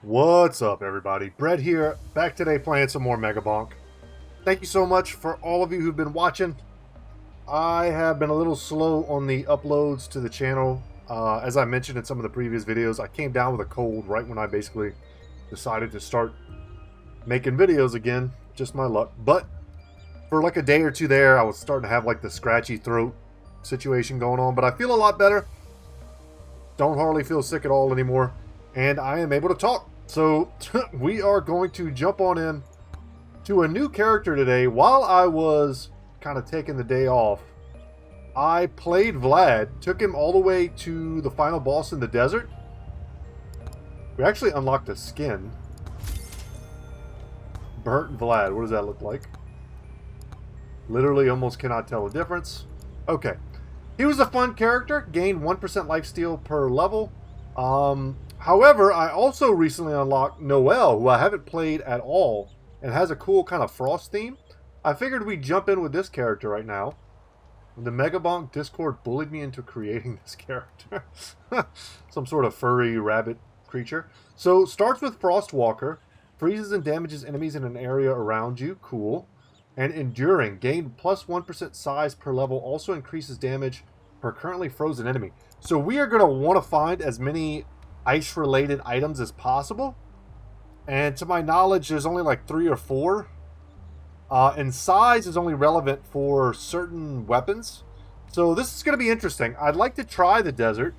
What's up, everybody? Brett here, back today playing some more MEGABONK. Thank you so much for all of you who've been watching. I have been a little slow on the uploads to the channel. As I mentioned in some of the previous videos, I came down with a cold right when I basically decided to start making videos again. Just my luck. But for like a day or two there, I was starting to have like the scratchy throat situation going on. But I feel a lot better. Don't hardly feel sick at all anymore. And I am able to talk. So we are going to jump on in to a new character today. While I was kind of taking the day off, I played Vlad, took him all the way to the final boss in the desert. We actually unlocked a skin. Burnt Vlad, what does that look like? Literally almost cannot tell the difference. Okay. He was a fun character, gained 1% lifesteal per level. However, I also recently unlocked Noel, who I haven't played at all, and has a cool kind of frost theme. I figured we'd jump in with this character right now. The MEGABONK Discord bullied me into creating this character. Some sort of furry rabbit creature. So, starts with Frostwalker. Freezes and damages enemies in an area around you. Cool. And Enduring. Gained plus 1% size per level. Also increases damage per currently frozen enemy. So we are going to want to find as many ice-related items as possible. And to my knowledge, there's only like 3 or 4. And size is only relevant for certain weapons. So this is going to be interesting. I'd like to try the desert.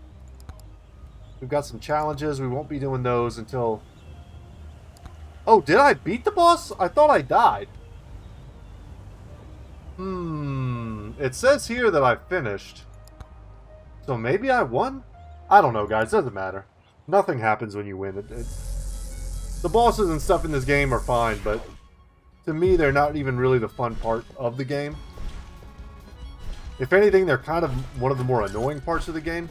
We've got some challenges. We won't be doing those until... Oh, did I beat the boss? I thought I died. It says here that I finished. So maybe I won? I don't know, guys. Doesn't matter. Nothing happens when you win. The bosses and stuff in this game are fine, but to me, they're not even really the fun part of the game. If anything, they're kind of one of the more annoying parts of the game.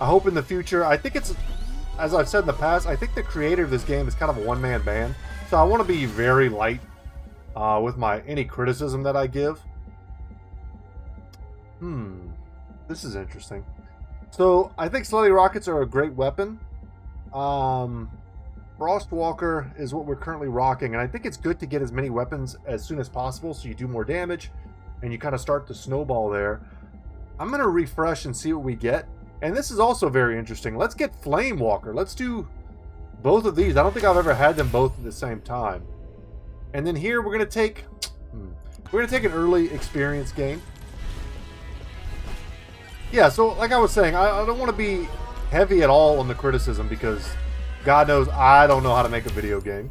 I hope in the future, I think it's, as I've said in the past, I think the creator of this game is kind of a one-man band. So I want to be very light with any criticism that I give. This is interesting. So, I think slutty rockets are a great weapon. Frostwalker is what we're currently rocking, and I think it's good to get as many weapons as soon as possible so you do more damage, and you kind of start to snowball there. I'm going to refresh and see what we get, and this is also very interesting. Let's get Flame Walker. Let's do both of these. I don't think I've ever had them both at the same time. And then here we're going to take an early experience game. Yeah, so like I was saying, I don't want to be heavy at all on the criticism because God knows I don't know how to make a video game.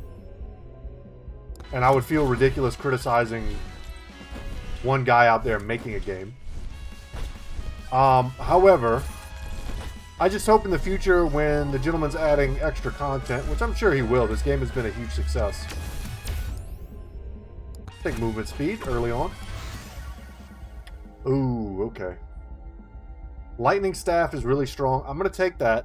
And I would feel ridiculous criticizing one guy out there making a game. However, I just hope in the future when the gentleman's adding extra content, which I'm sure he will, this game has been a huge success. Take movement speed early on. Ooh, okay. Lightning Staff is really strong. I'm going to take that.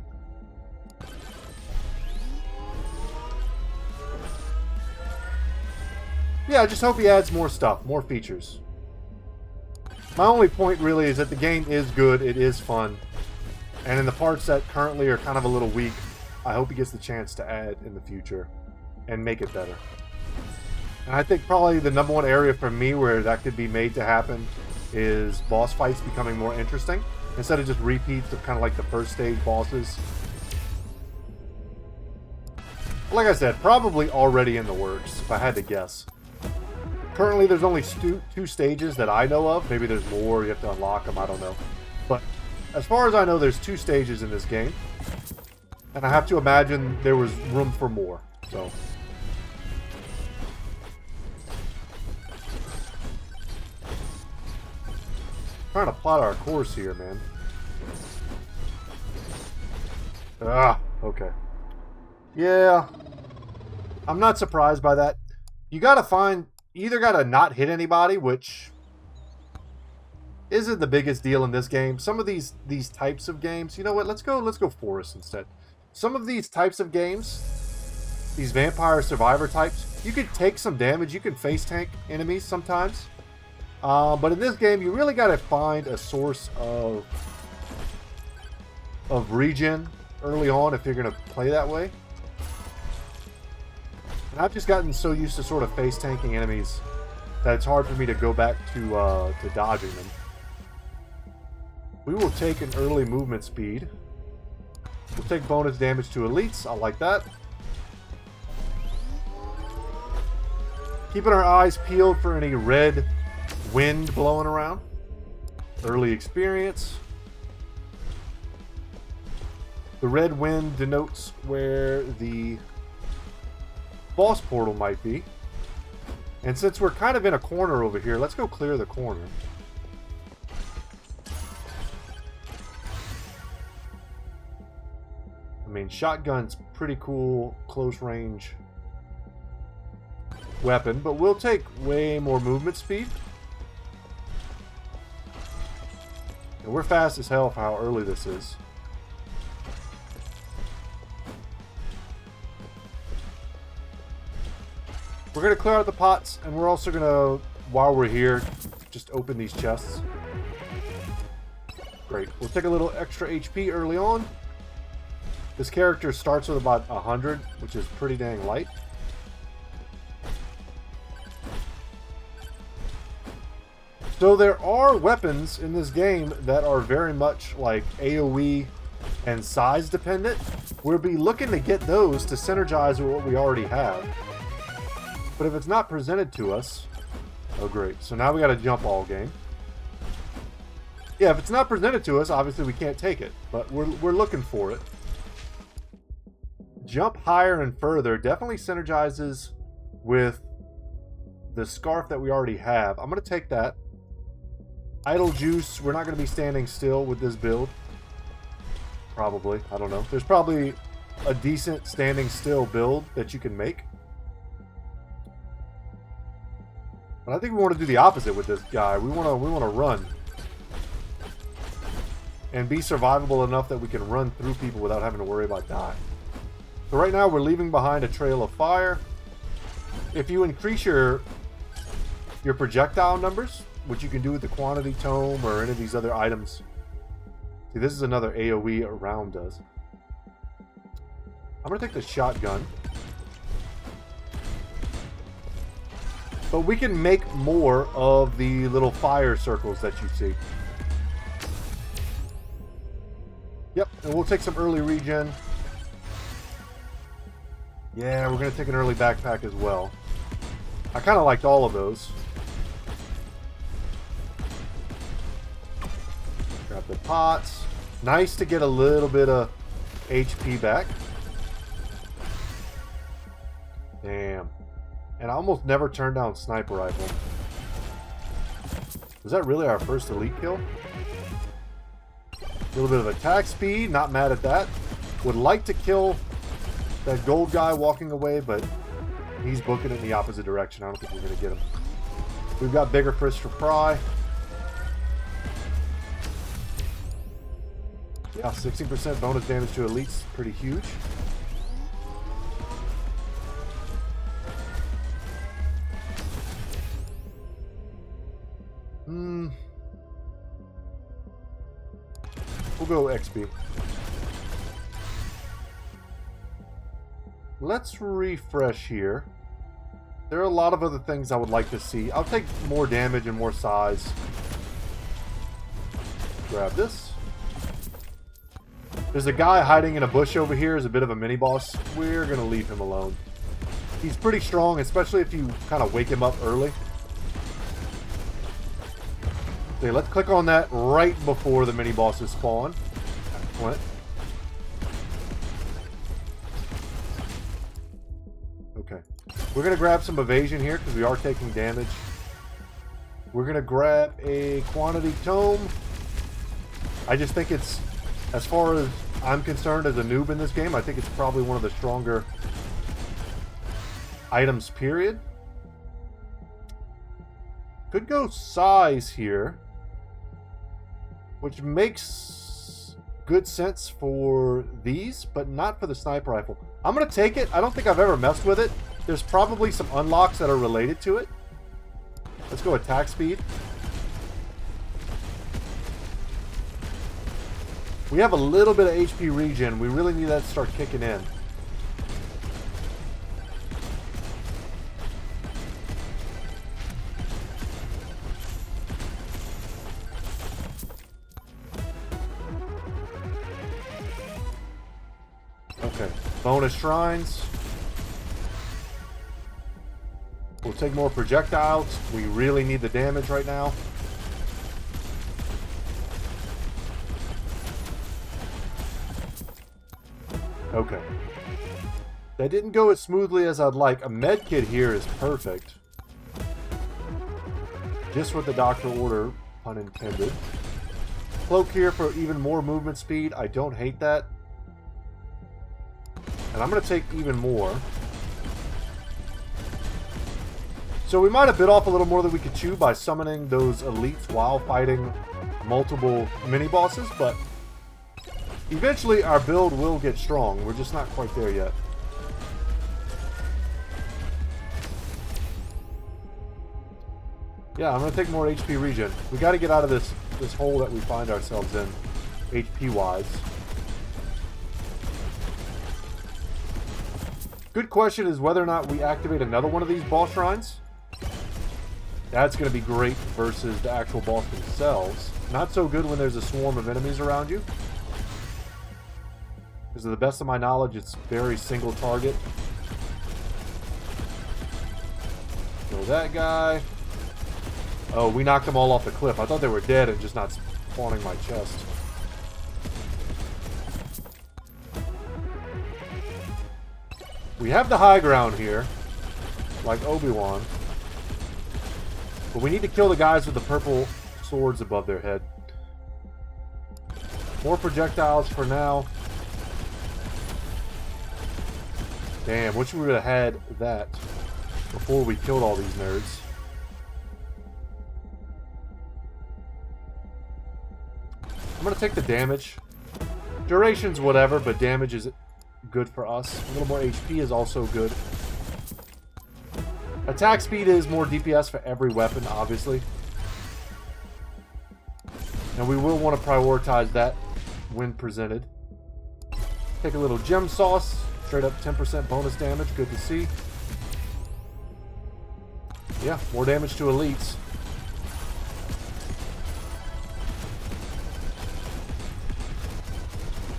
Yeah, I just hope he adds more stuff, more features. My only point really is that the game is good, it is fun. And in the parts that currently are kind of a little weak, I hope he gets the chance to add in the future and make it better. And I think probably the #1 area for me where that could be made to happen is boss fights becoming more interesting. Instead of just repeats of kind of like the first stage bosses. Like I said, probably already in the works, if I had to guess. Currently, there's only 2 stages that I know of. Maybe there's more, you have to unlock them, I don't know. But as far as I know, there's 2 stages in this game. And I have to imagine there was room for more, so... Trying to plot our course here, man. Okay. Yeah. I'm not surprised by that. You either gotta not hit anybody, which isn't the biggest deal in this game. Some of these types of games, you know what, let's go Forest instead. Some of these types of games, these vampire survivor types, you can take some damage, you can face tank enemies sometimes. But in this game, you really got to find a source of regen early on if you're going to play that way. And I've just gotten so used to sort of face tanking enemies that it's hard for me to go back to dodging them. We will take an early movement speed. We'll take bonus damage to elites. I like that. Keeping our eyes peeled for any red wind blowing around. Early experience. The red wind denotes where the boss portal might be. And since we're kind of in a corner over here, let's go clear the corner. I mean, shotgun's pretty cool close range weapon, but we'll take way more movement speed. And we're fast as hell for how early this is. We're going to clear out the pots, and we're also going to, while we're here, just open these chests. Great. We'll take a little extra HP early on. This character starts with about 100, which is pretty dang light. So there are weapons in this game that are very much like AoE and size dependent. We'll be looking to get those to synergize with what we already have. But if it's not presented to us... Oh, great. So now we got a jump all game. Yeah, if it's not presented to us, obviously we can't take it. But we're looking for it. Jump higher and further definitely synergizes with the scarf that we already have. I'm going to take that. Idle juice. We're not going to be standing still with this build. Probably. I don't know. There's probably a decent standing still build that you can make. But I think we want to do the opposite with this guy. We want to run. And be survivable enough that we can run through people without having to worry about dying. So right now we're leaving behind a trail of fire. If you increase your projectile numbers, which you can do with the quantity tome or any of these other items. See, this is another AoE around us. I'm going to take the shotgun. But we can make more of the little fire circles that you see. Yep, and we'll take some early regen. Yeah, we're going to take an early backpack as well. I kind of liked all of those. Grab the pots. Nice to get a little bit of HP back. Damn. And I almost never turned down sniper rifle. Was that really our first elite kill? A little bit of attack speed. Not mad at that. Would like to kill that gold guy walking away, but he's booking it in the opposite direction. I don't think we're going to get him. We've got bigger fish for fry. Yeah, 16% bonus damage to elites. Pretty huge. We'll go XP. Let's refresh here. There are a lot of other things I would like to see. I'll take more damage and more size. Grab this. There's a guy hiding in a bush over here as a bit of a mini-boss. We're going to leave him alone. He's pretty strong, especially if you kind of wake him up early. Okay, let's click on that right before the mini-bosses spawn. Excellent. Okay. We're going to grab some evasion here because we are taking damage. We're going to grab a quantity tome. I just think it's, as far as I'm concerned as a noob in this game, I think it's probably one of the stronger items, period. Could go size here, which makes good sense for these, but not for the sniper rifle. I'm going to take it. I don't think I've ever messed with it. There's probably some unlocks that are related to it. Let's go attack speed. We have a little bit of HP regen. We really need that to start kicking in. Okay, bonus shrines. We'll take more projectiles. We really need the damage right now. Okay. That didn't go as smoothly as I'd like. A med kit here is perfect. Just what the doctor ordered, pun intended. Cloak here for even more movement speed. I don't hate that. And I'm going to take even more. So we might have bit off a little more than we could chew by summoning those elites while fighting multiple mini-bosses, but eventually our build will get strong. We're just not quite there yet. Yeah, I'm going to take more HP regen. We got to get out of this hole that we find ourselves in, HP-wise. Good question is whether or not we activate another one of these boss shrines. That's going to be great versus the actual boss themselves. Not so good when there's a swarm of enemies around you. Because to the best of my knowledge, it's very single target. Kill that guy. Oh, we knocked them all off the cliff. I thought they were dead and just not spawning my chest. We have the high ground here, like Obi-Wan. But we need to kill the guys with the purple swords above their head. More projectiles for now. Damn, wish we would have had that before we killed all these nerds. I'm going to take the damage. Duration's whatever, but damage is good for us. A little more HP is also good. Attack speed is more DPS for every weapon, obviously. And we will want to prioritize that when presented. Take a little gem sauce. Straight up 10% bonus damage. Good to see. Yeah, more damage to elites.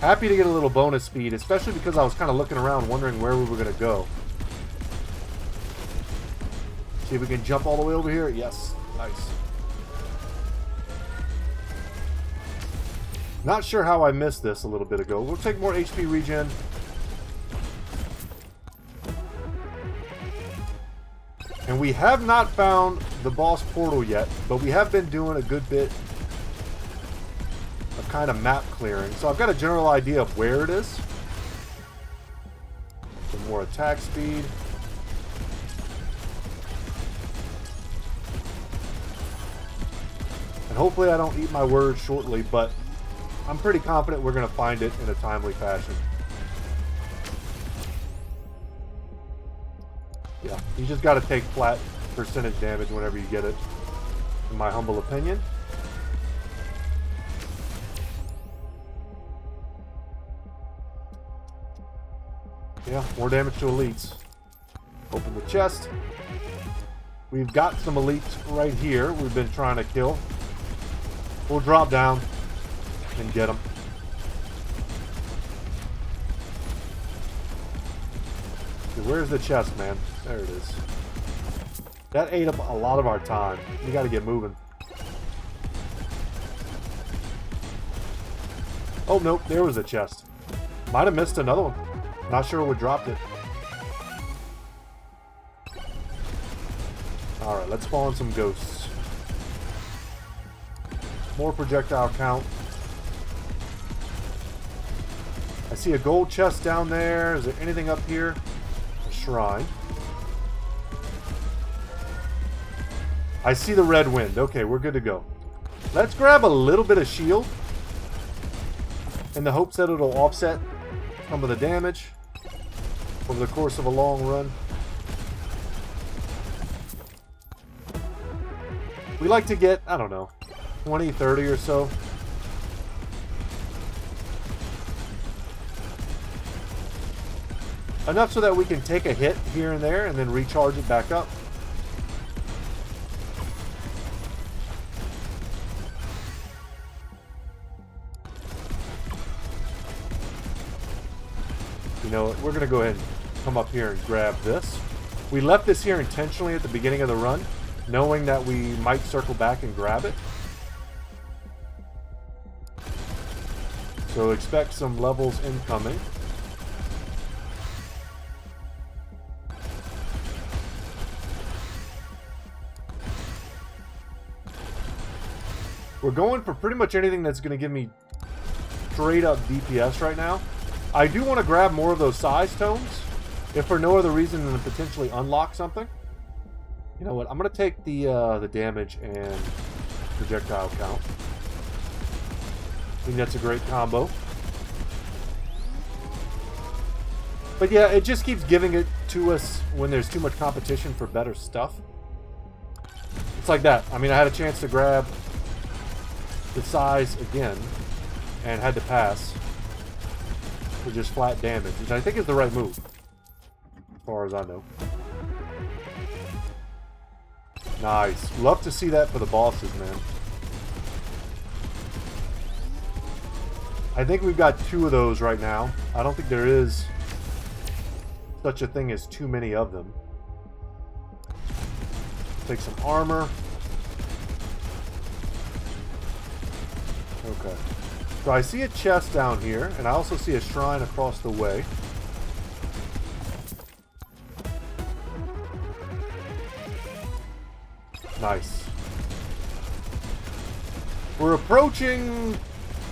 Happy to get a little bonus speed, especially because I was kind of looking around wondering where we were going to go. See if we can jump all the way over here. Yes. Nice. Not sure how I missed this a little bit ago. We'll take more HP regen. And we have not found the boss portal yet, but we have been doing a good bit of kind of map clearing. So I've got a general idea of where it is. Some more attack speed. And hopefully I don't eat my words shortly, but I'm pretty confident we're going to find it in a timely fashion. Yeah, you just got to take flat percentage damage whenever you get it, in my humble opinion. Yeah, more damage to elites. Open the chest. We've got some elites right here we've been trying to kill. We'll drop down and get them. Okay, where's the chest, man? There it is. That ate up a lot of our time. We got to get moving. Oh, nope. There was a chest. Might have missed another one. Not sure what dropped it. Alright, let's spawn some ghosts. More projectile count. I see a gold chest down there. Is there anything up here? A shrine. I see the red wind. Okay, we're good to go. Let's grab a little bit of shield in the hopes that it'll offset some of the damage over the course of a long run. We like to get, I don't know, 20, 30 or so. Enough so that we can take a hit here and there and then recharge it back up. You know what? We're going to go ahead and come up here and grab this. We left this here intentionally at the beginning of the run, knowing that we might circle back and grab it. So expect some levels incoming. We're going for pretty much anything that's going to give me straight up DPS right now. I do want to grab more of those size tomes, if for no other reason than to potentially unlock something. You know what? I'm going to take the damage and projectile count. I think that's a great combo. But yeah, it just keeps giving it to us when there's too much competition for better stuff. It's like that. I mean, I had a chance to grab the size again and had to pass for just flat damage, which I think is the right move, as far as I know. Nice. Love to see that for the bosses, man. I think we've got 2 of those right now. I don't think there is such a thing as too many of them. Take some armor. Okay. So I see a chest down here, and I also see a shrine across the way. Nice. We're approaching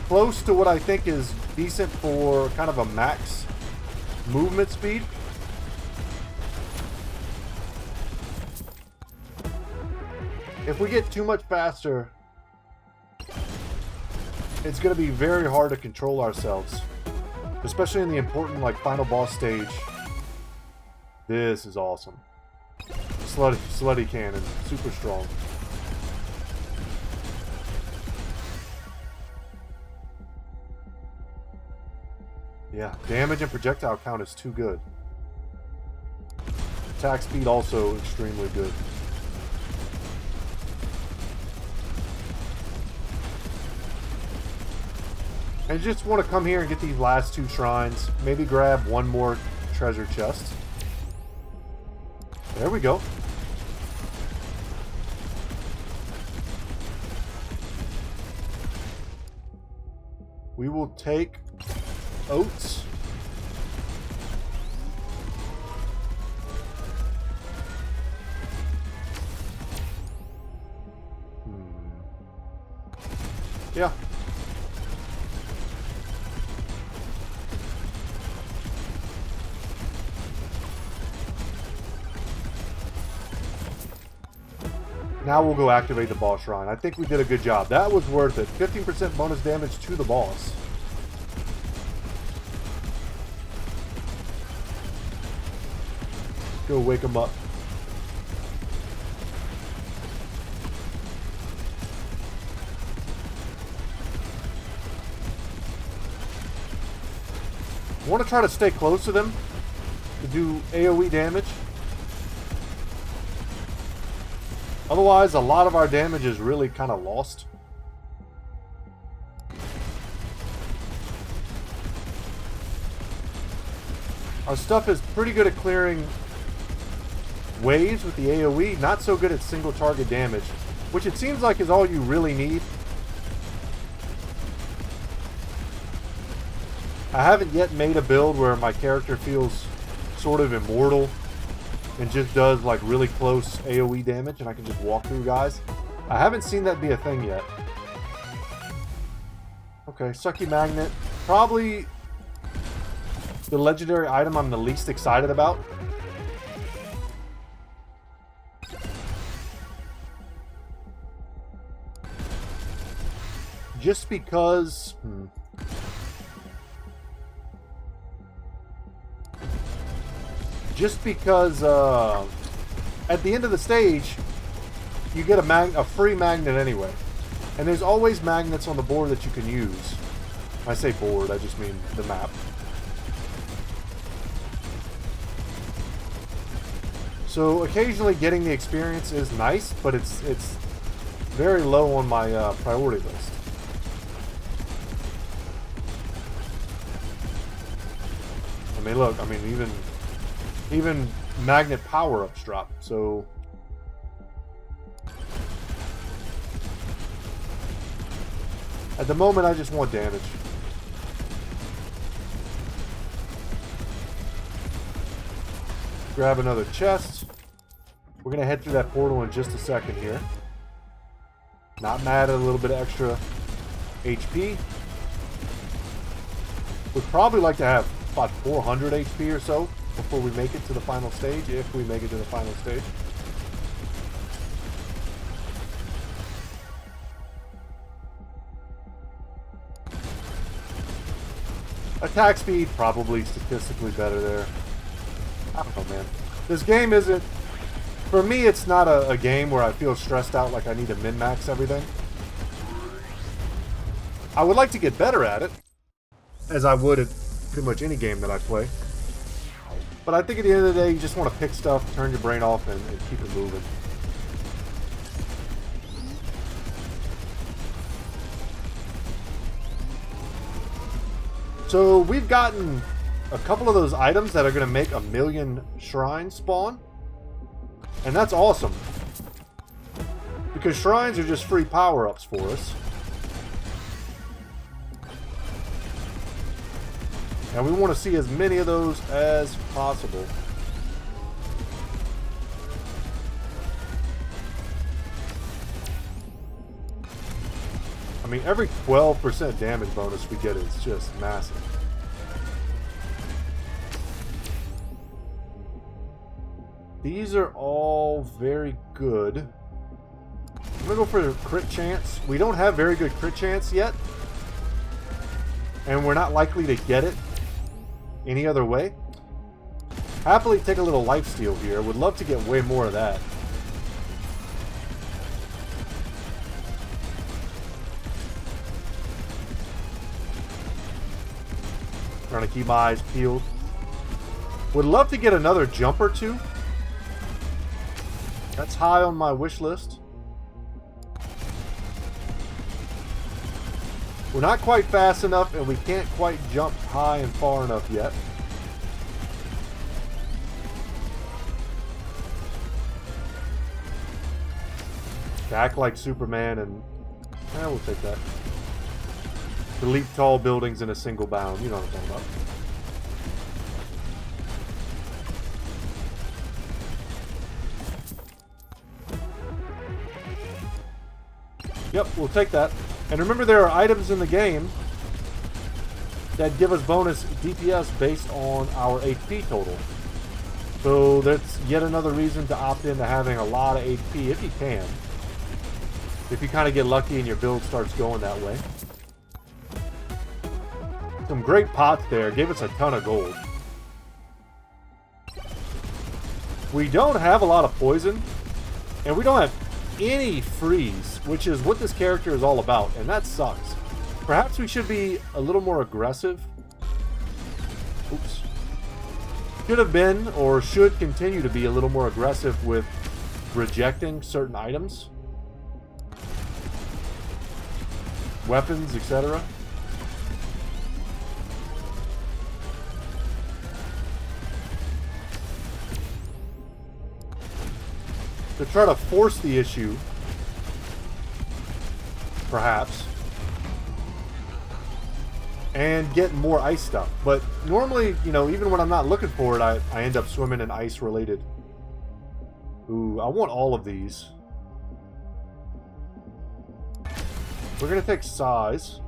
close to what I think is decent for kind of a max movement speed. If we get too much faster, it's going to be very hard to control ourselves, especially in the important like final boss stage. This is awesome. Slutty cannon, super strong. Yeah, damage and projectile count is too good. Attack speed also extremely good. I just want to come here and get these last 2 shrines. Maybe grab one more treasure chest. There we go. We will take oats. Yeah. Now we'll go activate the boss shrine. I think we did a good job. That was worth it. 15% bonus damage to the boss. Go wake him up. I want to try to stay close to them to do AoE damage. Otherwise, a lot of our damage is really kind of lost. Our stuff is pretty good at clearing waves with the AoE, not so good at single target damage, which it seems like is all you really need. I haven't yet made a build where my character feels sort of immortal and just does like really close AoE damage and I can just walk through guys. I haven't seen that be a thing yet. Okay, Sucky Magnet. Probably the legendary item I'm the least excited about. Just because... Just because at the end of the stage, you get a free magnet anyway. And there's always magnets on the board that you can use. When I say board, I just mean the map. So occasionally getting the experience is nice, but it's very low on my priority list. I mean, look, I mean, even magnet power-ups drop, so... At the moment, I just want damage. Grab another chest. We're going to head through that portal in just a second here. Not mad at a little bit of extra HP. We'd probably like to have about 400 HP or so before we make it to the final stage, if we make it to the final stage. Attack speed, probably statistically better there. I don't know, man. This game isn't... For me, it's not a game where I feel stressed out like I need to min-max everything. I would like to get better at it, as I would at pretty much any game that I play. But I think at the end of the day, you just want to pick stuff, turn your brain off, and keep it moving. So we've gotten a couple of those items that are going to make 1,000,000 shrines spawn. And that's awesome. Because shrines are just free power-ups for us. And we want to see as many of those as possible. I mean, every 12% damage bonus we get is just massive. These are all very good. I'm gonna go for a crit chance. We don't have very good crit chance yet. And we're not likely to get it any other way. Happily take a little lifesteal here. Would love to get way more of that. Trying to keep my eyes peeled. Would love to get another jump or two. That's high on my wish list. We're not quite fast enough, and we can't quite jump high and far enough yet. Act like Superman, and we'll take that. To leap tall buildings in a single bound. You know what I'm talking about. Yep, we'll take that. And remember, there are items in the game that give us bonus DPS based on our HP total. So that's yet another reason to opt into having a lot of HP if you can. If you kind of get lucky and your build starts going that way. Some great pots there. Gave us a ton of gold. We don't have a lot of poison. And we don't have any freeze, which is what this character is all about. And that sucks. Perhaps we should be a little more aggressive. Oops. Should have been, or should continue to be, a little more aggressive with rejecting certain items. Weapons, etc. To try to force the issue, perhaps, and get more ice stuff. But normally, you know, even when I'm not looking for it, I end up swimming in ice related. Ooh, I want all of these. We're gonna take size.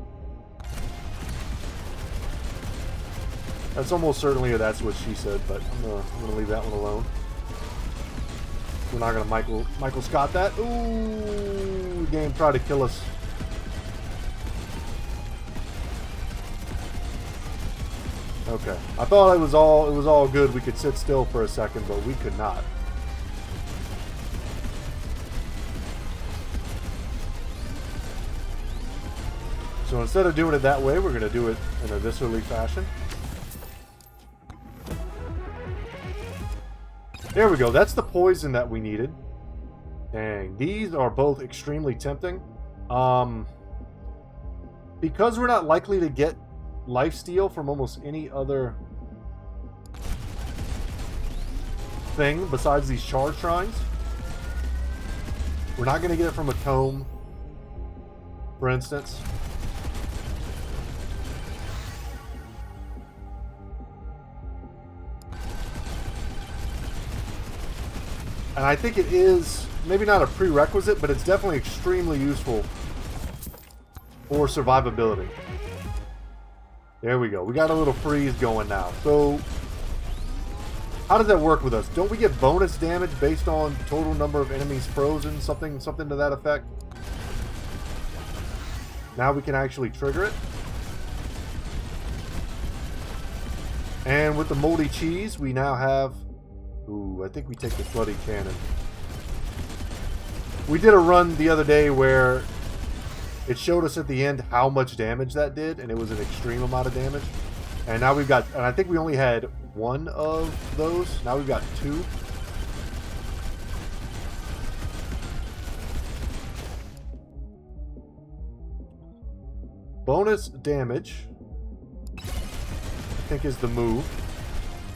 That's almost certainly that's what she said, but I'm gonna leave that one alone. We're not gonna Michael Scott that. Ooh, the game tried to kill us. Okay, I thought it was all good. We could sit still for a second, but we could not. So instead of doing it that way, we're gonna do it in a viscerally fashion. There we go. That's the poison that we needed. Dang. These are both extremely tempting. Because we're not likely to get lifesteal from almost any other thing besides these charge shrines. We're not going to get it from a tome, for instance. And I think it is, maybe not a prerequisite, but it's definitely extremely useful for survivability. There we go. We got a little freeze going now. So, how does that work with us? Don't we get bonus damage based on total number of enemies frozen? Something to that effect? Now we can actually trigger it. And with the moldy cheese, we now have... Ooh, I think we take the flooding cannon. We did a run the other day where it showed us at the end how much damage that did, and it was an extreme amount of damage. And now we've got, and I think we only had one of those. Now we've got two. Bonus damage, I think, is the move.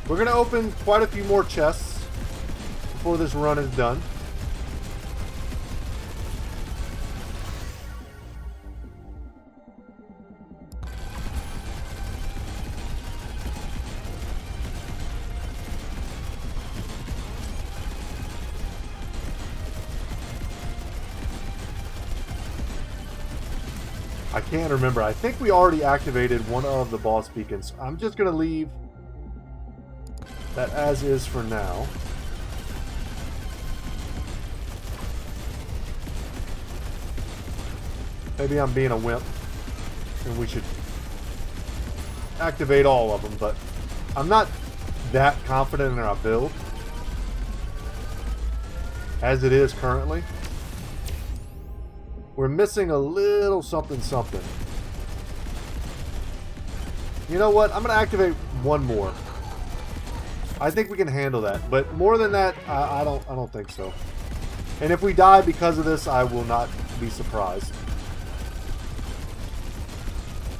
We're going to open quite a few more chests before this run is done. I can't remember. I think we already activated one of the boss beacons. I'm just going to leave that as is for now. Maybe I'm being a wimp and we should activate all of them, but I'm not that confident in our build as it is currently. We're missing a little something. You know what? I'm going to activate one more. I think we can handle that, but more than that, I don't think so. And if we die because of this, I will not be surprised.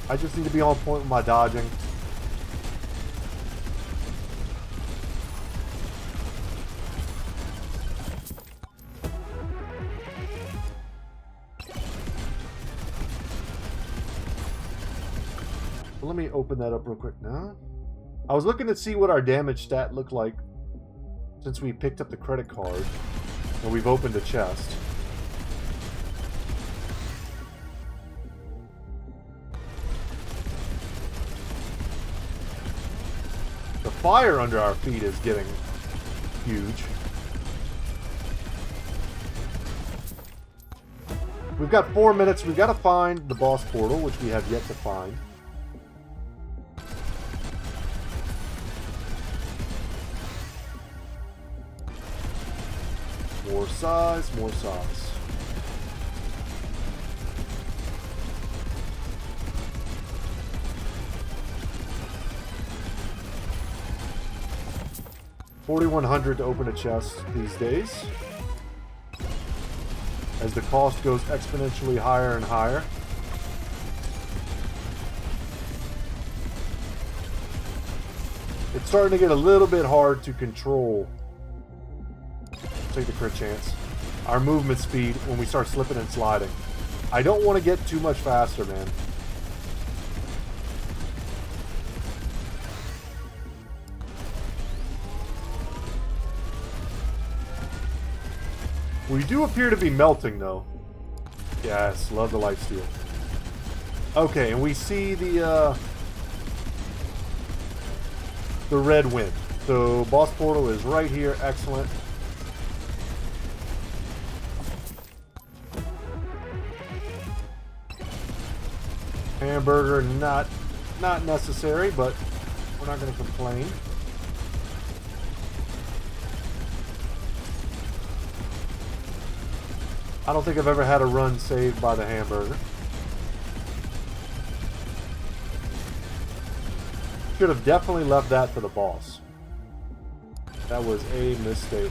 I just need to be on point with my dodging. Let me open that up real quick now. I was looking to see what our damage stat looked like since we picked up the credit card and we've opened a chest. The fire under our feet is getting huge. We've got 4 minutes. We've got to find the boss portal, which we have yet to find. More size, more size. $4,100 to open a chest these days, as the cost goes exponentially higher and higher. It's starting to get a little bit hard to control. Take the crit chance. Our movement speed when we start slipping and sliding. I don't want to get too much faster, man. We do appear to be melting, though. Yes, love the lifesteal. Okay, and we see the red wind. So boss portal is right here. Excellent. Hamburger, not necessary, but we're not going to complain. I don't think I've ever had a run saved by the hamburger. Should have definitely left that for the boss. That was a mistake.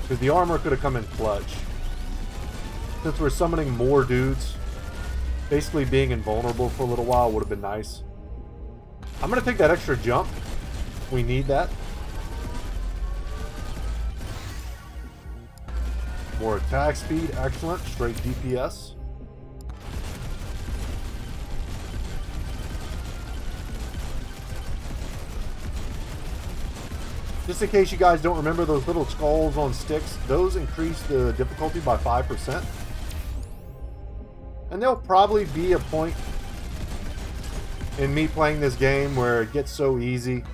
Because the armor could have come in clutch. Since we're summoning more dudes, basically being invulnerable for a little while would have been nice. I'm going to take that extra jump. We need that. More attack speed. Excellent. Straight DPS. Just in case you guys don't remember those little skulls on sticks, those increase the difficulty by 5%. And there'll probably be a point in me playing this game where it gets so easy,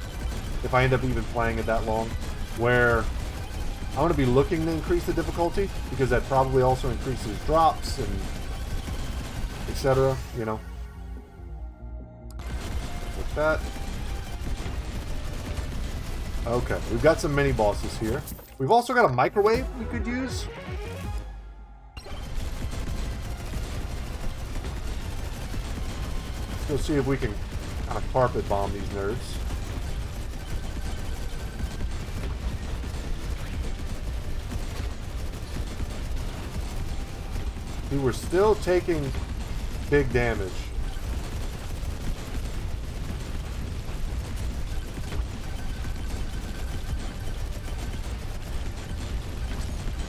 if I end up even playing it that long, where I'm going to be looking to increase the difficulty, because that probably also increases drops and etc., you know. Like that. Okay, we've got some mini bosses here. We've also got a microwave we could use. Let's go see if we can kind of carpet bomb these nerds. See, we're still taking big damage.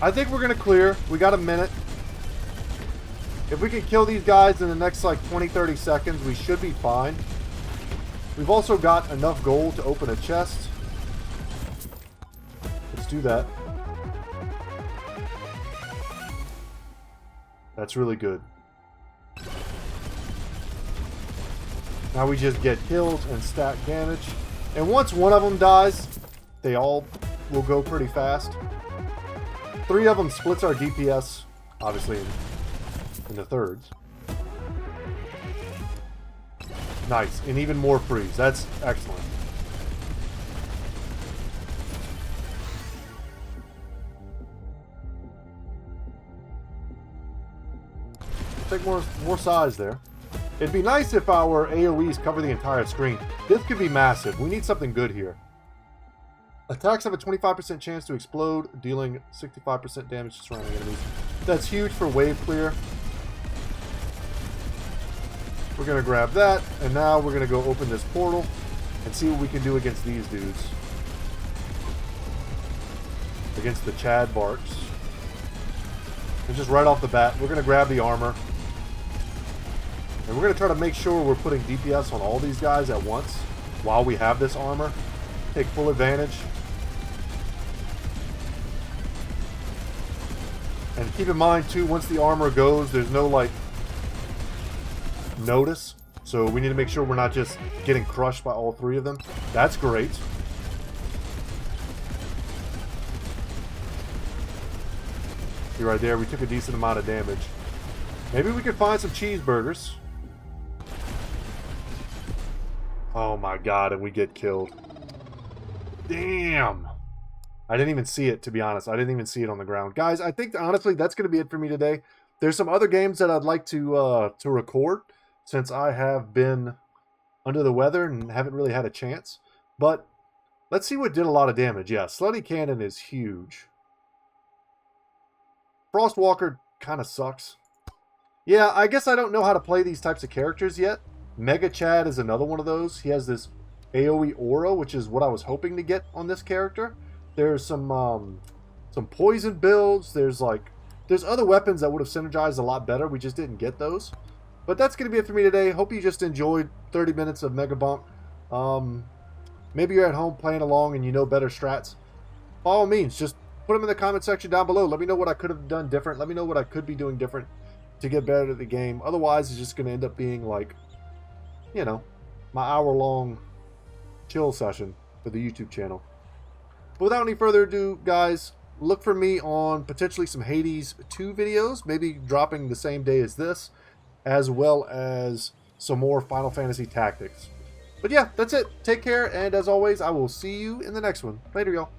I think we're going to clear. We got a minute. If we can kill these guys in the next like 20-30 seconds, we should be fine. We've also got enough gold to open a chest. Let's do that. That's really good. Now we just get kills and stack damage. And once one of them dies, they all will go pretty fast. 3 of them splits our DPS, obviously, in the thirds. Nice. And even more freeze. That's excellent. Take more size there. It'd be nice if our AoEs cover the entire screen. This could be massive. We need something good here. Attacks have a 25% chance to explode, dealing 65% damage to surrounding enemies. That's huge for wave clear. We're going to grab that, and now we're going to go open this portal and see what we can do against these dudes. Against the Chad Barks. And just right off the bat, we're going to grab the armor. And we're going to try to make sure we're putting DPS on all these guys at once while we have this armor. Take full advantage. And keep in mind, too, once the armor goes, there's no, like, notice. So we need to make sure we're not just getting crushed by all 3 of them. That's great. See right there, we took a decent amount of damage. Maybe we could find some cheeseburgers. Oh my god, and we get killed. Damn! I didn't even see it, to be honest. I didn't even see it on the ground. Guys, I think, honestly, that's going to be it for me today. There's some other games that I'd like to record, since I have been under the weather and haven't really had a chance. But let's see what did a lot of damage. Yeah, Slutty Cannon is huge. Frostwalker kind of sucks. Yeah, I guess I don't know how to play these types of characters yet. Mega Chad is another one of those. He has this AoE aura, which is what I was hoping to get on this character. There's some poison builds. There's other weapons that would have synergized a lot better. We just didn't get those. But that's going to be it for me today. Hope you just enjoyed 30 minutes of MEGABONK. Maybe you're at home playing along and you know better strats. By all means, just put them in the comment section down below. Let me know what I could have done different. Let me know what I could be doing different to get better at the game. Otherwise, it's just going to end up being like, you know, my hour-long chill session for the YouTube channel. But without any further ado, guys, look for me on potentially some Hades 2 videos, maybe dropping the same day as this, as well as some more Final Fantasy Tactics. But yeah, that's it. Take care, and as always, I will see you in the next one. Later, y'all.